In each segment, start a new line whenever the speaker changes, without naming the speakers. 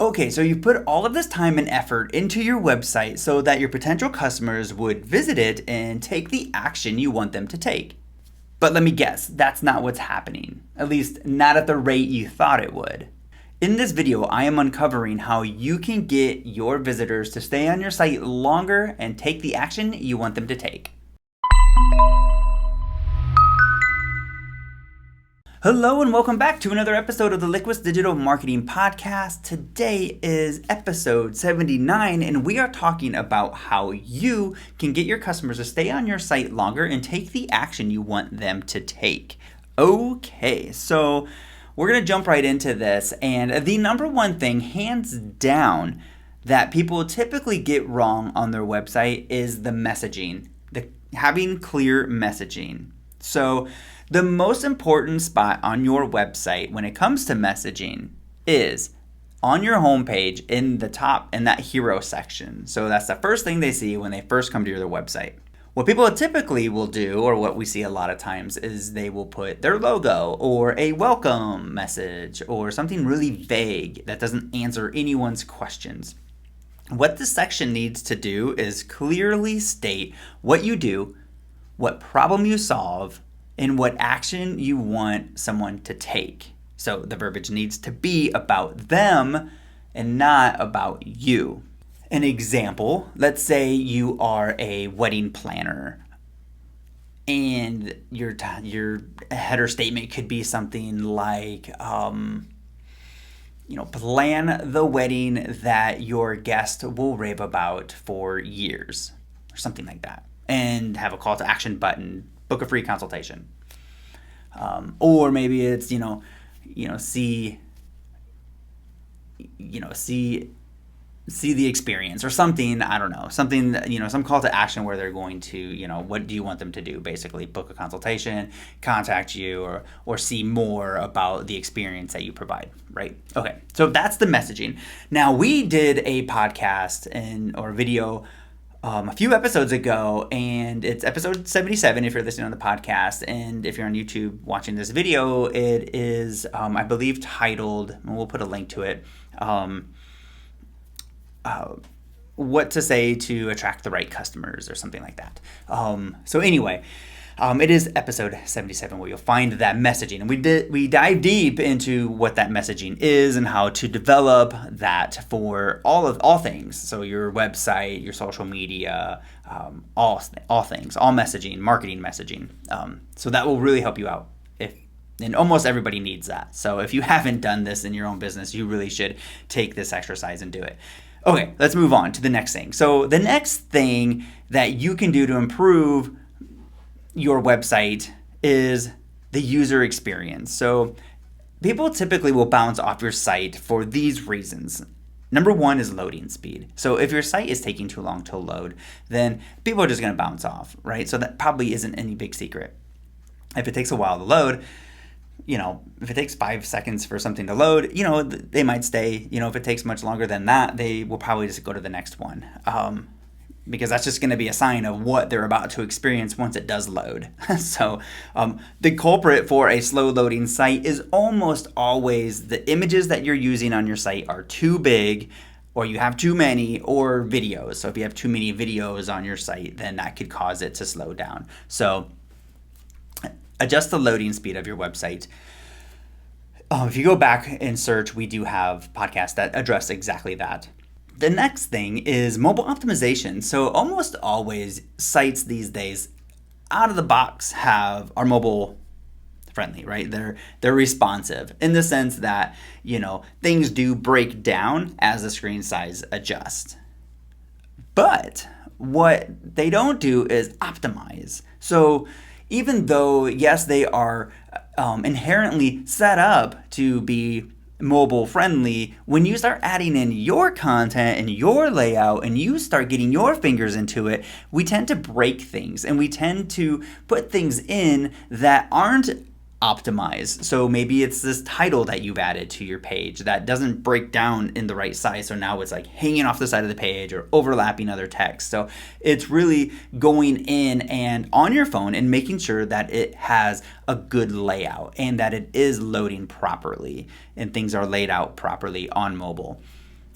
Okay, so you put all of this time and effort into your website so that your potential customers would visit it and take the action you want them to take. But let me guess, that's not what's happening. At least not at the rate you thought it would. In this video, I am uncovering how you can get your visitors to stay on your site longer and take the action you want them to take. Hello and welcome back to another episode of the Liquid Digital Marketing Podcast. Today is episode 79 and we are talking about how you can get your customers to stay on your site longer and take the action you want them to take. Okay, so we're going to jump right into this, and the number one thing, hands down, that people typically get wrong on their website is the messaging, having clear messaging. So the most important spot on your website when it comes to messaging is on your homepage in the top in that hero section. So that's the first thing they see when they first come to your website. What people typically will do, or what we see a lot of times, is they will put their logo or a welcome message or something really vague that doesn't answer anyone's questions. What this section needs to do is clearly state what you do, what problem you solve, and what action you want someone to take. So the verbiage needs to be about them and not about you. An example, let's say you are a wedding planner and your header statement could be something like, plan the wedding that your guest will rave about for years, or something like that. And have a call to action button, book a free consultation. Or maybe it's, see the experience or something, I don't know, something, some call to action where they're going to, what do you want them to do? Basically book a consultation, contact you, or see more about the experience that you provide, right? Okay, so that's the messaging. Now, we did a podcast or video a few episodes ago, and it's episode 77 if you're listening on the podcast, and if you're on YouTube watching this video, it is, I believe, titled, and we'll put a link to it, what to say to attract the right customers or something like that. So anyway, it is episode 77 where you'll find that messaging, and we dive deep into what that messaging is and how to develop that for all things. So your website, your social media, all things, all messaging, marketing messaging. So that will really help you out. And almost everybody needs that. So if you haven't done this in your own business, you really should take this exercise and do it. Okay, let's move on to the next thing. So the next thing that you can do to improve your website is the user experience. So people typically will bounce off your site for these reasons. Number one is loading speed. So if your site is taking too long to load, then people are just going to bounce off, right? So that probably isn't any big secret. If it takes a while to load, if it takes 5 seconds for something to load, they might stay. If it takes much longer than that, they will probably just go to the next one. Because that's just going to be a sign of what they're about to experience once it does load. So the culprit for a slow loading site is almost always the images that you're using on your site are too big, or you have too many, or videos. So if you have too many videos on your site, then that could cause it to slow down. So adjust the loading speed of your website. If you go back and search, we do have podcasts that address exactly that. The next thing is mobile optimization. So almost always sites these days out of the box are mobile friendly, right? They're responsive in the sense that, things do break down as the screen size adjusts. But what they don't do is optimize. So even though, yes, they are inherently set up to be mobile friendly, when you start adding in your content and your layout and you start getting your fingers into it, we tend to break things and we tend to put things in that aren't optimize. So maybe it's this title that you've added to your page that doesn't break down in the right size. So now it's like hanging off the side of the page or overlapping other text. So it's really going in and on your phone and making sure that it has a good layout and that it is loading properly and things are laid out properly on mobile.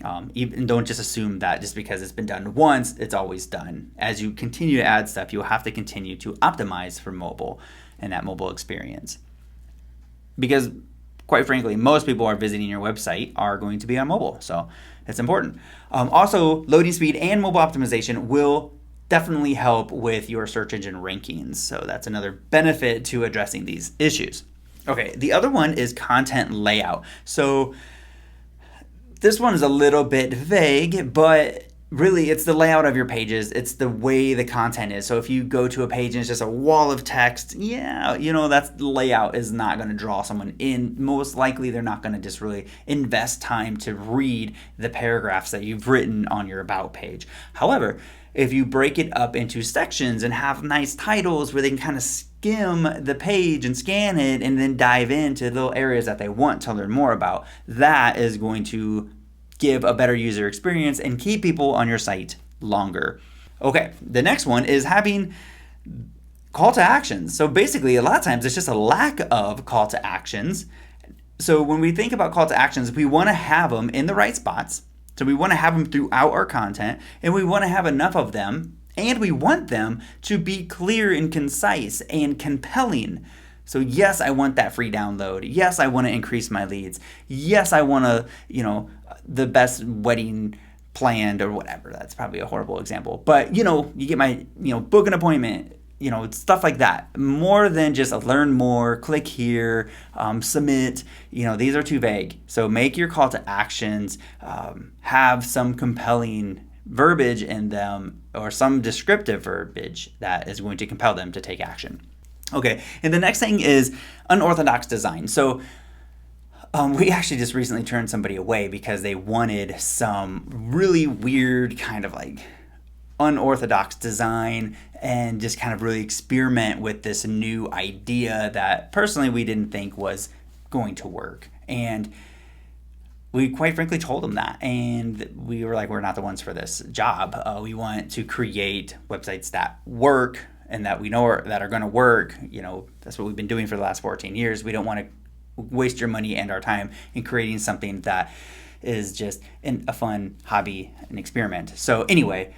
And don't just assume that just because it's been done once, it's always done. As you continue to add stuff, you'll have to continue to optimize for mobile and that mobile experience. Because quite frankly, most people are visiting your website are going to be on mobile. So it's important. Also, loading speed and mobile optimization will definitely help with your search engine rankings. So that's another benefit to addressing these issues. Okay, the other one is content layout. So this one is a little bit vague, but really it's the layout of your pages. It's the way the content is. So if you go to a page and it's just a wall of text, that's layout is not going to draw someone in. Most likely they're not going to just really invest time to read the paragraphs that you've written on your about page. However, if you break it up into sections and have nice titles where they can kind of skim the page and scan it and then dive into little areas that they want to learn more about, that is going to give a better user experience and keep people on your site longer. Okay, the next one is having call to actions. So basically, a lot of times it's just a lack of call to actions. So when we think about call to actions, we want to have them in the right spots. So we want to have them throughout our content, and we want to have enough of them, and we want them to be clear and concise and compelling. So yes, I want that free download. Yes, I want to increase my leads. Yes, I want to, the best wedding planned or whatever. That's probably a horrible example. But, you get my, book an appointment, stuff like that. More than just learn more, click here, submit. These are too vague. So make your call to actions, have some compelling verbiage in them or some descriptive verbiage that is going to compel them to take action. Okay, and the next thing is unorthodox design. So we actually just recently turned somebody away because they wanted some really weird kind of unorthodox design and just kind of really experiment with this new idea that personally we didn't think was going to work. And we quite frankly told them that. And we were like, we're not the ones for this job. We want to create websites that work and that we know that are going to work. That's what we've been doing for the last 14 years. We don't want to waste your money and our time in creating something that is just a fun hobby, an experiment. So anyway,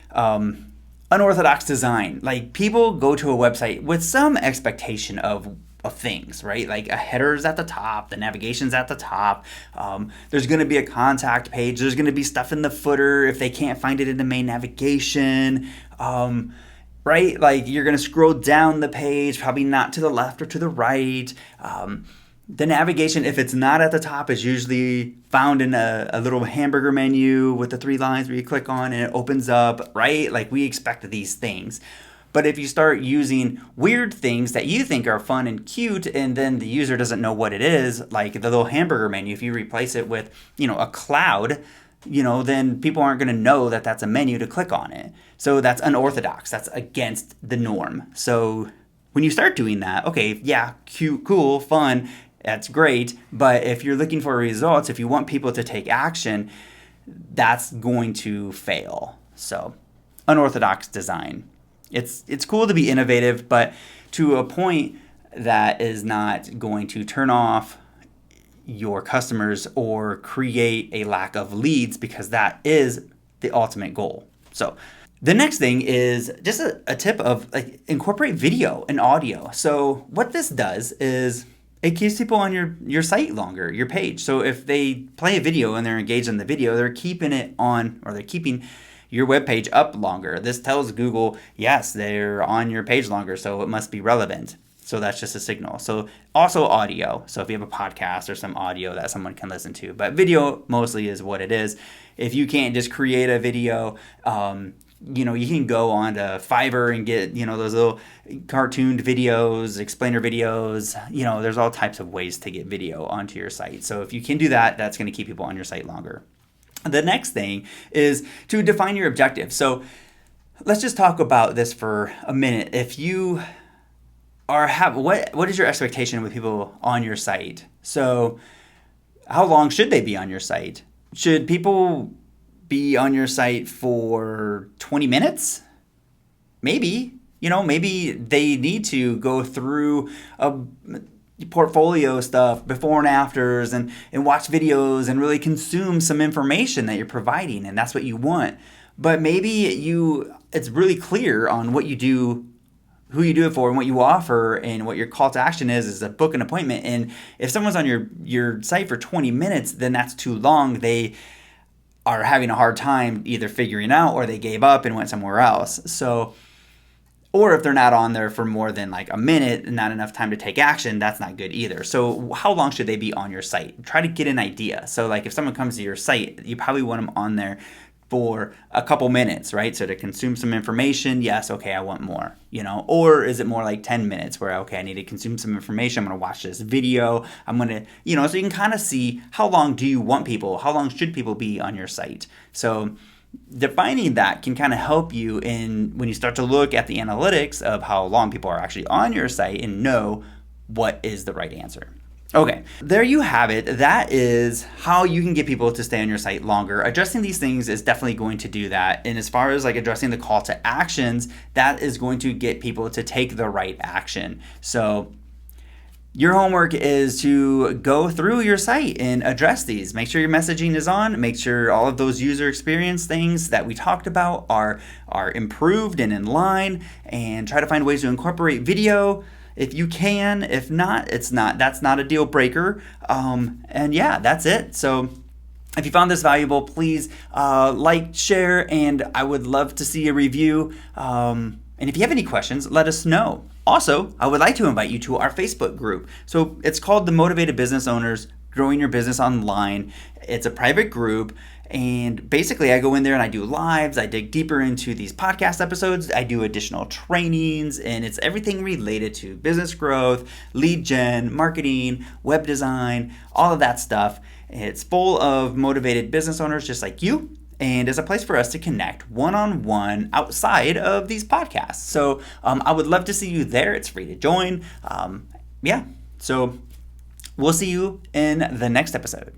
unorthodox design. People go to a website with some expectation of things, right? Like a header's at the top, the navigation's at the top. There's going to be a contact page. There's going to be stuff in the footer if they can't find it in the main navigation. Right? You're going to scroll down the page, probably not to the left or to the right. The navigation, if it's not at the top, is usually found in a little hamburger menu with the 3 lines where you click on and it opens up, right? We expect these things. But if you start using weird things that you think are fun and cute and then the user doesn't know what it is, like the little hamburger menu, if you replace it with, a cloud, then people aren't going to know that that's a menu to click on it. So that's unorthodox. That's against the norm. So when you start doing that, okay, yeah, cute, cool, fun, that's great. But if you're looking for results, if you want people to take action, that's going to fail. So unorthodox design. It's cool to be innovative, but to a point that is not going to turn off your customers or create a lack of leads, because that is the ultimate goal. So the next thing is just a tip of incorporate video and audio. So what this does is it keeps people on your site longer, your page. So if they play a video and they're engaged in the video, they're keeping it on, or they're keeping your web page up longer. This tells Google, yes, they're on your page longer, so it must be relevant. So that's just a signal. So also audio. So if you have a podcast or some audio that someone can listen to, but video mostly is what it is. If you can't just create a video, you can go on to Fiverr and get, those little cartooned videos, explainer videos. There's all types of ways to get video onto your site. So if you can do that, that's going to keep people on your site longer. The next thing is to define your objective. So let's just talk about this for a minute. If you what is your expectation with people on your site? So how long should they be on your site? Should people be on your site for 20 minutes? Maybe. Maybe they need to go through portfolio stuff, before and afters, and watch videos and really consume some information that you're providing, and that's what you want. But maybe it's really clear on what you do, who you do it for, and what you offer, and what your call to action is a book an appointment. And if someone's on your site for 20 minutes, then that's too long. They are having a hard time either figuring out, or they gave up and went somewhere else. So, or if they're not on there for more than like a minute and not enough time to take action, that's not good either. So how long should they be on your site? Try to get an idea. So like if someone comes to your site, you probably want them on there for a couple minutes, right? So to consume some information, yes, okay, I want more, or is it more like 10 minutes where, okay, I need to consume some information, I'm going to watch this video, I'm going to, so you can kind of see how long do you want people, how long should people be on your site. So defining that can kind of help you when you start to look at the analytics of how long people are actually on your site and know what is the right answer. Okay, there you have it. That is how you can get people to stay on your site longer. Addressing these things is definitely going to do that. And as far as like addressing the call to actions, that is going to get people to take the right action. So your homework is to go through your site and address these. Make sure your messaging is on. Make sure all of those user experience things that we talked about are improved and in line, and try to find ways to incorporate video if you can. If not, that's not a deal breaker. And yeah, that's it. So if you found this valuable, please like, share, and I would love to see a review. And if you have any questions, let us know. Also, I would like to invite you to our Facebook group. So it's called The Motivated Business Owners Growing Your Business Online. It's a private group. And basically, I go in there and I do lives. I dig deeper into these podcast episodes. I do additional trainings, and it's everything related to business growth, lead gen, marketing, web design, all of that stuff. It's full of motivated business owners just like you, and is a place for us to connect one-on-one outside of these podcasts. So I would love to see you there. It's free to join. So we'll see you in the next episode.